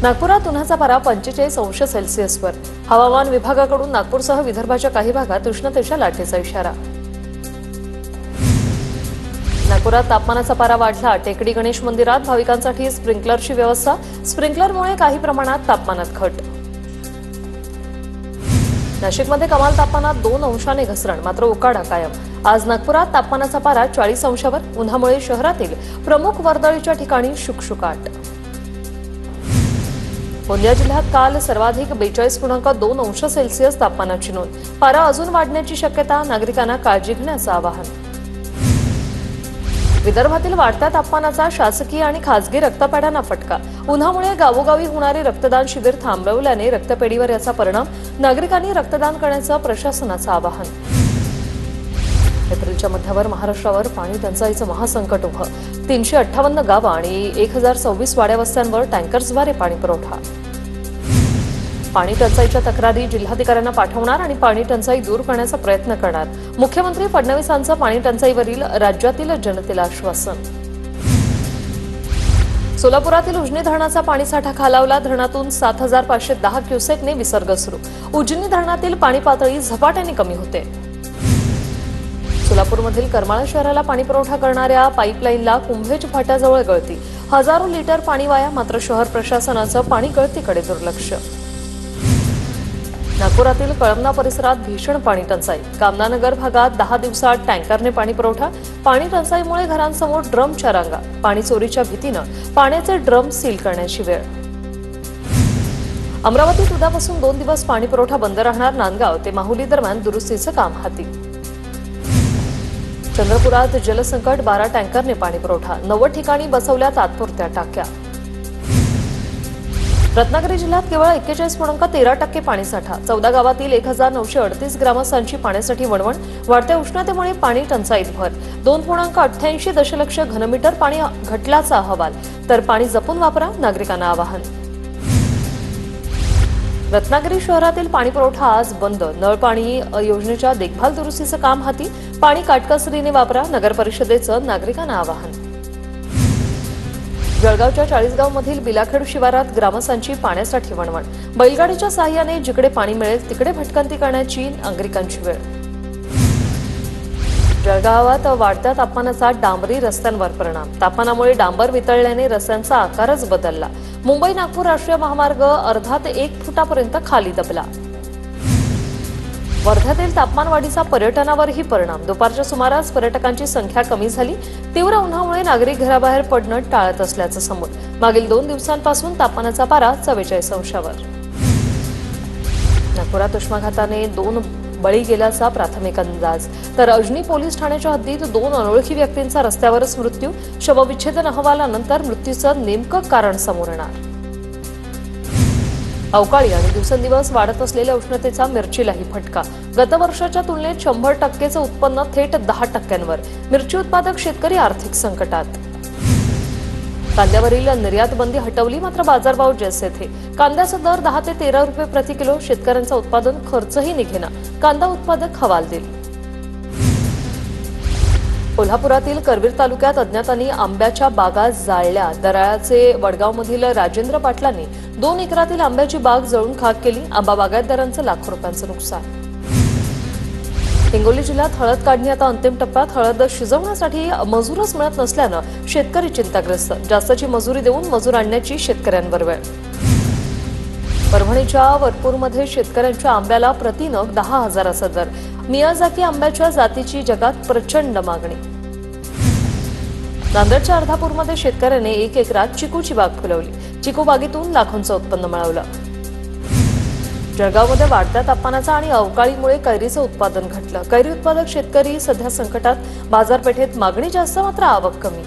नागपुरात उन्हाचा पारा 45 अंश सेल्सिअसवर. हवामान विभागाकडून नागपूरसह विदर्भाच्या काही भागात उष्णतेच्या लाटेचा इशारा. नागपुरात तापमानाचा पारा वाढला. टेकडी गणेश मंदिरात भाविकांसाठी स्प्रिंकलरची व्यवस्था. स्प्रिंकलरमुळे काही प्रमाणात तापमानात घट. नाशिकमध्ये कमाल तापमानात 2 अंशाने घसरण, मात्र उकाडा कायम. आज नागपुरात तापमानाचा पारा 40 अंशावर. उन्हामुळे शहरातील प्रमुख वर्दळीच्या ठिकाणी शुकशुकाट. गोंदिया जिल्ह्यात काल सर्वाधिक 42.2 अंश सेल्सिअस तापमानाची नोंद. पारा अजून वाढण्याची शक्यता. नागरिकांना काळजी घेण्याचं आवाहन. विदर्भातील वाढत्या तापमानाचा शासकीय आणि खासगी रक्तपेढ्यांना फटका. उन्हामुळे गावोगावी होणारे रक्तदान शिबिर थांबवल्याने रक्तपेढीवर याचा परिणाम. नागरिकांनी रक्तदान करण्याचं प्रशासनाचं आवाहन. एप्रिलच्या मध्यावर महाराष्ट्रावर पाणी टंचाईचं महासंकट उभं. 358 गावं आणि 1026 वाड्या वस्त्यांवर टँकर्सद्वारे पाणी पुरवठा. पाणी टंचाईच्या तक्रारी जिल्हाधिकाऱ्यांना पाठवणार आणि पाणी टंचाई दूर करण्याचा प्रयत्न करणार. मुख्यमंत्री फडणवीसांचं पाणी टंचाईवरील राज्यातील जनतेला आश्वासन. सोलापुरातील उजनी धरणाचा पाणीसाठा खालावला. धरणातून 7510 क्युसेकने विसर्ग सुरू. उजनी धरणातील पाणी पातळी झपाट्याने कमी होते. सोलापूरमधील करमाळा शहराला पाणीपुरवठा करणाऱ्या पाईपलाईनला कुंभेज फाट्याजवळ गळती. हजारो लिटर पाणी वाया. मात्र शहर प्रशासनाचं पाणी गळतीकडे दुर्लक्ष. नागपुरातील कळमना परिसरात भीषण पाणी टंचाई. कामनानगर भागात 10 दिवसात टँकरने पाणी पुरवठा. पाणी टंचाईमुळे घरांसमोर ड्रमच्या रांगा. पाणी चोरीच्या भीतीनं पाण्याचे ड्रम सील करण्याची वेळ. अमरावतीत उद्यापासून 2 दिवस पाणी पुरवठा बंद राहणार. नांदगाव ते माहुली दरम्यान दुरुस्तीचं काम हाती. चंद्रपुरात जलसंकट. 12 टँकरने पाणी पुरवठा. 90 ठिकाणी बसवल्या तात्पुरत्या टाक्या. रत्नागिरी जिल्ह्यात केवळ 41.13% पाणीसाठा. 14 गावातील 1938 ग्रामस्थांची पाण्यासाठी वणवण. वाढत्या उष्णतेमुळे पाणी टंचाईत भर. 2.88 दशलक्ष घनमीटर पाणी घटल्याचा अहवाल. तर पाणी जपून वापरा, नागरिकांना आवाहन. रत्नागिरी शहरातील पाणीपुरवठा आज बंद. नळ पाणी योजनेच्या देखभाल दुरुस्तीचं काम हाती. पाणी काटकसरीने वापरा, नगर परिषदेचं नागरिकांना आवाहन. जळगावच्या चाळीसगावमधील बिलाखेड शिवारात ग्रामस्थांची पाण्यासाठी वणवण. बैलगाडीच्या साहाय्याने जिकडे पाणी मिळेल तिकडे भटकंती करण्याची नागरिकांची वेळ. जळगावात वाढत्या तापमानाचा डांबरी रस्त्यांवर परिणाम. तापमानामुळे डांबर वितळल्याने रस्त्यांचा आकारच बदलला. मुंबई नागपूर राष्ट्रीय महामार्ग अर्धा ते 1 फुटापर्यंत खाली दबला. वर्ध्यातील तापमान वाढीचा पर्यटनावरही परिणाम. दुपारच्या सुमारास पर्यटकांची संख्या कमी झाली. तीव्र उन्हामुळे नागरिक घराबाहेर पडणं टाळत असल्याचं समोर. मागील 2 दिवसांपासून तापमानाचा पारा 44 अंशावर. नागपुरात उष्माघाताने 2 बळी गेल्याचा प्राथमिक अंदाज. तर अजनी पोलीस ठाण्याच्या हद्दीत 2 अनोळखी व्यक्तींचा रस्त्यावरच मृत्यू. शवविच्छेदन अहवालानंतर मृत्यूचं नेमकं कारण समोर येणार. अवकाळी आणि दिवसेंदिवस वाढत असलेल्या उष्णतेचा मिरचीलाही फटका. गतवर्षाच्या तुलनेत 100%चं उत्पन्न थेट 10%वर. मिरची उत्पादक शेतकरी आर्थिक संकटात. कांद्यावरील निर्यात बंदी हटवली, मात्र बाजारभाव जैसे थे. कांद्याचा दर 10 ते 13 रुपये प्रति किलो. शेतकऱ्यांचा उत्पादन खर्चही निघेना. कांदा उत्पादक हवालदिल. कोल्हापुरातील करवीर तालुक्यात अज्ञातांनी आंब्याच्या बागा जाळल्या. दराळ्याचे वडगावमधील राजेंद्र पाटलांनी 2 एकरातील आंब्याची बाग जळून खाक केली. आंबा बागायतदारांचं लाखो रुपयांचं नुकसान. हिंगोली जिल्ह्यात हळद काढणी आता अंतिम टप्प्यात. हळद शिजवण्यासाठी मजूरच मिळत नसल्यानं शेतकरी चिंताग्रस्त. जास्तची मजुरी देऊन मजूर आणण्याची शेतकऱ्यांवर वेळ. परभणीच्या वरपूरमध्ये शेतकऱ्यांच्या आंब्याला प्रतिनग 10,000 दर. मियाझाकी आंब्याच्या जातीची जगात प्रचंड मागणी. नांदेडच्या अर्धापूरमध्ये शेतकऱ्याने 1 एकरात चिकूची बाग फुलवली. चिकू बागेतून लाखोंचं उत्पन्न मिळवलं. जळगावमध्ये वाढत्या तापमानाचा आणि अवकाळीमुळे कैरीचं उत्पादन घटलं. कैरी उत्पादक शेतकरी सध्या संकटात. बाजारपेठेत मागणी जास्त, मात्र आवक कमी.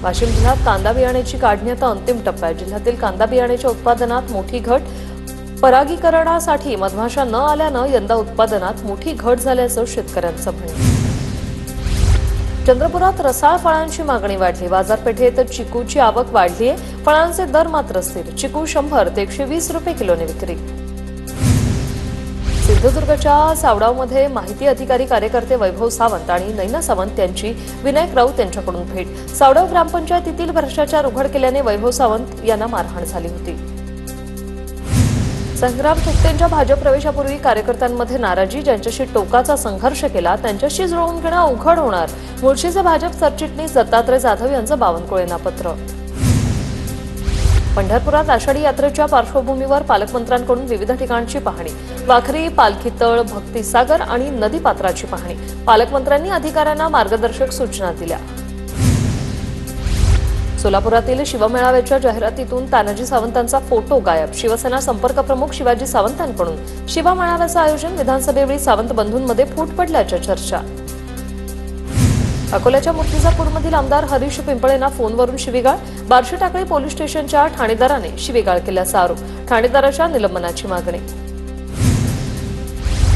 वाशिम जिल्ह्यात कांदा बियाण्याची काढणी आता अंतिम टप्प्यात. जिल्ह्यातील कांदा बियाण्याच्या उत्पादनात मोठी घट. परागीकरणासाठी मधमाशा न आल्यानं यंदा उत्पादनात मोठी घट झाल्याचं शेतकऱ्यांचं म्हणणं. चंद्रपुरात रसाळ फळांची मागणी वाढली. बाजारपेठेत चिकूची आवक वाढली आहे. फळांचे दर मात्र स्थिर. चिकू 100 ते 120 रुपये किलोने विक्री. सिंधुदुर्गच्या सावडावमध्ये माहिती अधिकारी कार्यकर्ते वैभव सावंत आणि नैना सावंत यांची विनायक राऊत यांच्याकडून भेट. सावडाव ग्रामपंचायतीतील भ्रष्टाचार उघड केल्याने वैभव सावंत यांना मारहाण झाली होती. संग्राम थुत्तेंच्या भाजप प्रवेशापूर्वी कार्यकर्त्यांमध्ये नाराजी, ज्यांच्याशी टोकाचा संघर्ष केला त्यांच्याशी जुळवून घेणं अवघड होणार. मुळशीचे भाजप सरचिटणीस दत्तात्रय जाधव यांचं बावनकुळेंना पत्र. पंढरपुरात आषाढी यात्रेच्या पार्श्वभूमीवर पालकमंत्र्यांकडून विविध ठिकाणची पाहणी. वाखरी, पालखीतळ, भक्तिसागर आणि नदीपात्राची पाहणी. पालकमंत्र्यांनी अधिकाऱ्यांना मार्गदर्शक सूचना दिल्या. सोलापुरातील शिवमेळाव्याच्या जाहिरातीतून तानाजी सावंतांचा फोटो गायब. शिवसेना संपर्क प्रमुख शिवाजी सावंतांकडून शिवमेळाव्याचं आयोजन. विधानसभेवेळी सावंत बंधूंमध्ये फूट पडल्याच्या चर्चा. अकोल्याच्या मूर्तिजापूरमधील आमदार हरीश पिंपळेंना फोनवरून शिवीगाळ. बार्शी टाकळी पोलीस स्टेशनच्या ठाणेदाराने शिवीगाळ केल्याचा आरोप. ठाणेदाराच्या निलंबनाची मागणी.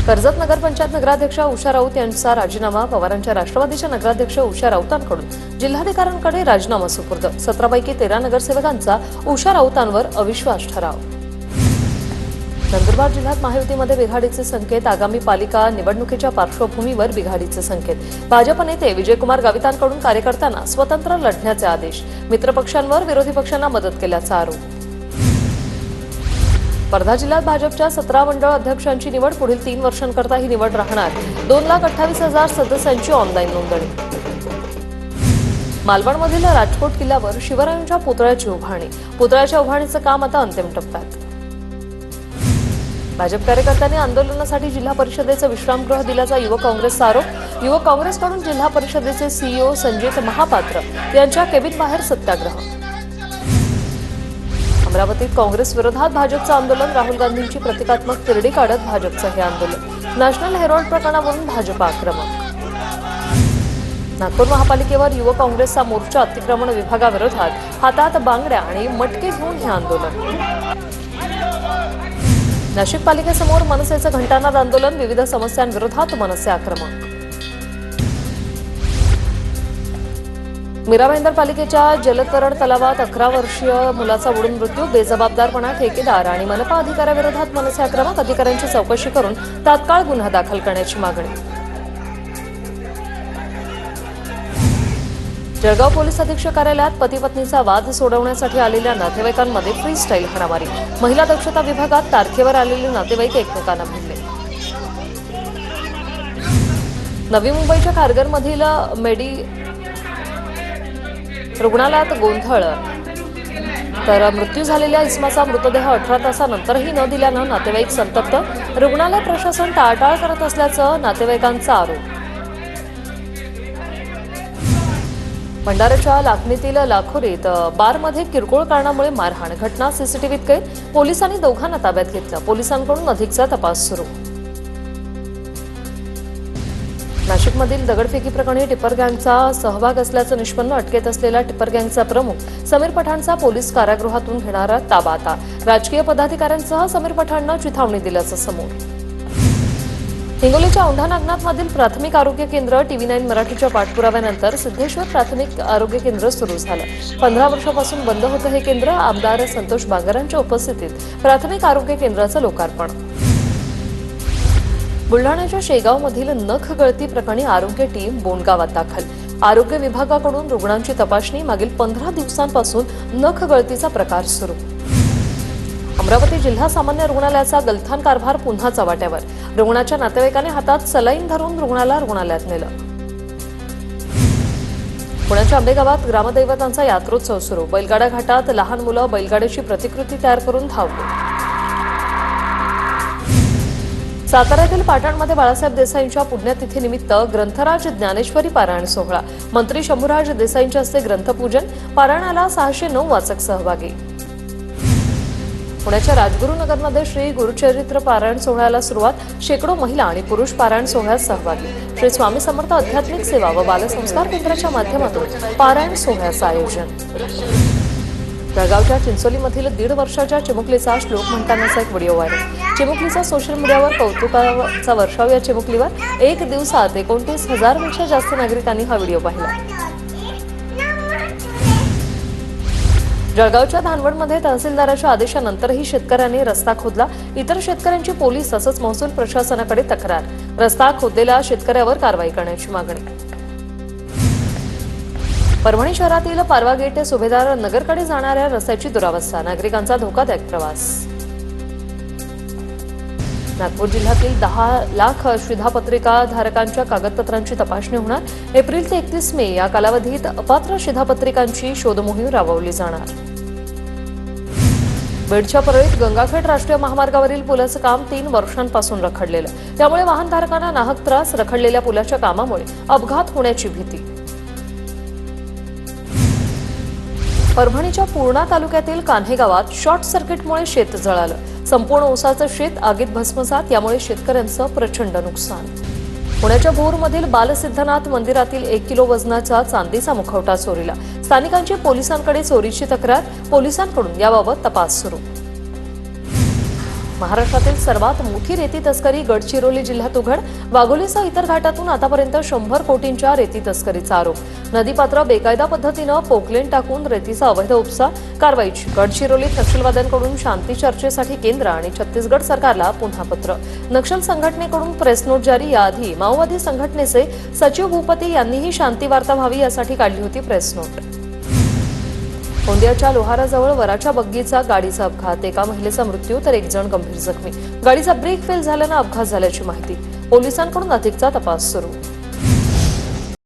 कर्जत नगरपंचायत नगराध्यक्षा उषा राऊत यांचा राजीनामा. पवारांच्या राष्ट्रवादीच्या नगराध्यक्ष उषा राऊतांकडून जिल्हाधिकाऱ्यांकडे राजीनामा सुपूर्द. 17 पैकी 13 नगरसेवकांचा उषा राऊतांवर अविश्वास ठराव. नंदुरबार जिल्ह्यात महायुतीमध्ये बिघाडीचे संकेत. आगामी पालिका निवडणुकीच्या पार्श्वभूमीवर बिघाडीचे संकेत. भाजप नेते विजयकुमार गावितांकडून कार्यकर्त्यांना स्वतंत्र लढण्याचे आदेश. मित्रपक्षांवर विरोधी पक्षांना मदत केल्याचा आरोप. वर्धा जिल्ह्यात भाजपच्या 17 मंडळ अध्यक्षांची निवड. पुढील 3 वर्षांकरता ही निवड राहणार. 2,28,000 सदस्यांची ऑनलाईन नोंदणी. मालवणमधील राजकोट किल्ल्यावर शिवरायांच्या पुतळ्याची उभारणी. पुतळ्याच्या उभारणीचं काम आता अंतिम टप्प्यात. भाजप कार्यकर्त्यांनी आंदोलनासाठी जिल्हा परिषदेचं विश्रामगृह दिल्याचा युवक काँग्रेसचा आरोप. युवक काँग्रेसकडून जिल्हा परिषदेचे सीईओ संजित महापात्र यांच्या केबिनबाहेर सत्याग्रह. अमरावतीत काँग्रेस विरोधात भाजपचं आंदोलन. राहुल गांधींची प्रतिकात्मक तिरडी काढत भाजपचं हे आंदोलन. नॅशनल हेरॉल्ड प्रकरणावरून भाजप आक्रमक. नागपूर महापालिकेवर युवक काँग्रेसचा मोर्चा. अतिक्रमण विभागाविरोधात हातात बांगड्या आणि मटके घेऊन हे आंदोलन. नाशिक पालिकेसमोर मनसेचं घंटानाद आंदोलन. विविध समस्यांविरोधात मनसे आक्रमक. मीरा भाईंदर पालिकेच्या जलतरण तलावात 11 वर्षीय मुलाचा बुडून मृत्यू. बेजबाबदारपणा, ठेकेदार आणि मनपा अधिकाऱ्याविरोधात मनसे आक्रमक. अधिकाऱ्यांची चौकशी करून तात्काळ गुन्हा दाखल करण्याची मागणी. जळगाव पोलीस अधीक्षक कार्यालयात पती पत्नीचा वाद सोडवण्यासाठी आलेल्या नातेवाईकांमध्ये फ्री स्टाईल हाणामारी. महिला दक्षता विभागात तारखेवर आलेले नातेवाईक एकमेकांना भिडले. नवी मुंबईच्या खारघरमधील मेडी रुग्णालयात गोंधळ. तर मृत्यू झालेल्या इसमाचा मृतदेह 18 तासानंतरही न दिल्यानं नातेवाईक संतप्त. रुग्णालय प्रशासन टाळाटाळ करत असल्याचं नातेवाईकांचा आरोप. भंडाऱ्याच्या लाखणीतील लाखोरीत बारमध्ये किरकोळ कारणामुळे मारहाण. घटना सीसीटीव्हीत कैद. पोलिसांनी दोघांना ताब्यात घेतलं. पोलिसांकडून अधिकचा तपास सुरू. नाशिकमधील दगडफेकी प्रकरणी टिप्पर गँगचा सहभाग असल्याचं निष्पन्न. अटकेत असलेला टिप्पर गँगचा प्रमुख समीर पठाणचा पोलीस कारागृहातून घेणारा ताबा आता. राजकीय पदाधिकाऱ्यांसह समीर पठाणनं चिथावणी दिल्याचं समोर. हिंगोलीच्या औंढा नागनाथमधील प्राथमिक आरोग्य केंद्र. TV9 मराठीच्या पाठपुराव्यानंतर सिद्धेश्वर प्राथमिक आरोग्य केंद्र सुरू झालं. 15 वर्षापासून बंद होतं हे केंद्र. आमदार संतोष बांगरांच्या उपस्थितीत प्राथमिक आरोग्य केंद्राचं लोकार्पण. बुलढाण्याच्या शेगावमधील नख गळती प्रकरणी आरोग्य टीम बोंडगावात दाखल. आरोग्य विभागाकडून रुग्णांची तपासणी. मागील 15 दिवसांपासून नख गळतीचा प्रकार सुरू. अमरावती जिल्हा सामान्य रुग्णालयाचा गलथान कारभार पुन्हा चव्हाट्यावर. रुग्णाच्या नातेवाईकाने हातात सलाईन धरून रुग्णालयात नेलं. पुण्याच्या आंबेगावात ग्रामदैवतांचा यात्रोत्सव सुरू. बैलगाडा घाटात लहान मुलं बैलगाड्याची प्रतिकृती तयार करून धावली. साताऱ्यातील पाटणमध्ये बाळासाहेब देसाईंच्या पुण्यतिथीनिमित्त ग्रंथराज ज्ञानेश्वरी पारायण सोहळा. मंत्री शंभूराज देसाईंच्या हस्ते ग्रंथपूजन. पारायणाला 609 वाचक सहभागी. पुण्याच्या राजगुरुनगरमध्ये श्री गुरुचरित्र पारायण सोहळ्याला सुरुवात. शेकडो महिला आणि पुरुष पारायण सोहळ्यात सहभागी. श्री स्वामी समर्थ आध्यात्मिक सेवा व बालसंस्कार केंद्राच्या माध्यमातून पारायण सोहळ्याचं आयोजन. जळगावच्या चिंचोलीमधील 1.5 वर्षाच्या चिमुकलीचा श्लोक म्हणतानाचा एक व्हिडिओ व्हायरल. चिमुकलीचा सोशल मीडियावर कौतुकाचा वर्षाव. या चिमुकलीवर 1 दिवसात 29,000पेक्षा जास्त नागरिकांनी हा व्हिडिओ पाहिला. जळगावच्या धानवडमध्ये तहसीलदाराच्या आदेशानंतरही शेतकऱ्यांनी रस्ता खोदला. इतर शेतकऱ्यांची पोलीस तसंच महसूल प्रशासनाकडे तक्रार. रस्ता खोदलेल्या शेतकऱ्यावर कारवाई करण्याची मागणी. परभणी शहरातील पारवा गेट ते सुभेदार नगरकडे जाणाऱ्या रस्त्याची दुरावस्था. नागरिकांचा धोकादायक प्रवास. नागपूर जिल्ह्यातील 10 लाख शिधापत्रिका धारकांच्या कागदपत्रांची तपासणी होणार. एप्रिल ते 31 मे या कालावधीत अपात्र शिधापत्रिकांची शोधमोहीम राबवली जाणार. बीडच्या परळीत गंगाखेड राष्ट्रीय महामार्गावरील पुलाचं काम 3 वर्षांपासून रखडलेलं. त्यामुळे वाहनधारकांना नाहक त्रास. रखडलेल्या पुलाच्या कामामुळे अपघात होण्याची भीती. परभणीच्या पूर्णा तालुक्यातील कान्हे गावात शॉर्ट सर्किटमुळे शेत जळालं. संपूर्ण ऊसाचं शेत आगीत भस्मसात. यामुळे शेतकऱ्यांचं प्रचंड नुकसान. पुण्याच्या भोरमधील बालसिद्धनाथ मंदिरातील 1 किलो वजनाचा चांदीचा मुखवटा चोरीला. स्थानिकांची पोलिसांकडे चोरीची तक्रार. पोलिसांकडून याबाबत तपास सुरू. महाराष्ट्रातील सर्वात मोठी रेती तस्करी गडचिरोली जिल्ह्यात उघड. वाघोलीसह इतर घाटातून आतापर्यंत 100 कोटींच्या रेती तस्करीचा आरोप. नदीपात्र बेकायदा पद्धतीनं पोकलेन टाकून रेतीचा अवैध उपसा. कारवाईची. गडचिरोलीत नक्षलवाद्यांकडून शांती चर्चेसाठी केंद्र आणि छत्तीसगड सरकारला पुन्हा पत्र. नक्षल संघटनेकडून प्रेस नोट जारी. याआधी माओवादी संघटनेचे सचिव भूपती यांनीही शांती वार्ता व्हावी यासाठी काढली होती प्रेस नोट. गोंदियाच्या लोहाराजवळ वराच्या बग्गीचा गाडीचा अपघात. एका महिलेचा मृत्यू तर 1 जण गंभीर जखमी. गाडीचा ब्रेक फेल झाल्यानं अपघात झाल्याची माहिती. पोलिसांकडून अधिकचा तपास सुरू.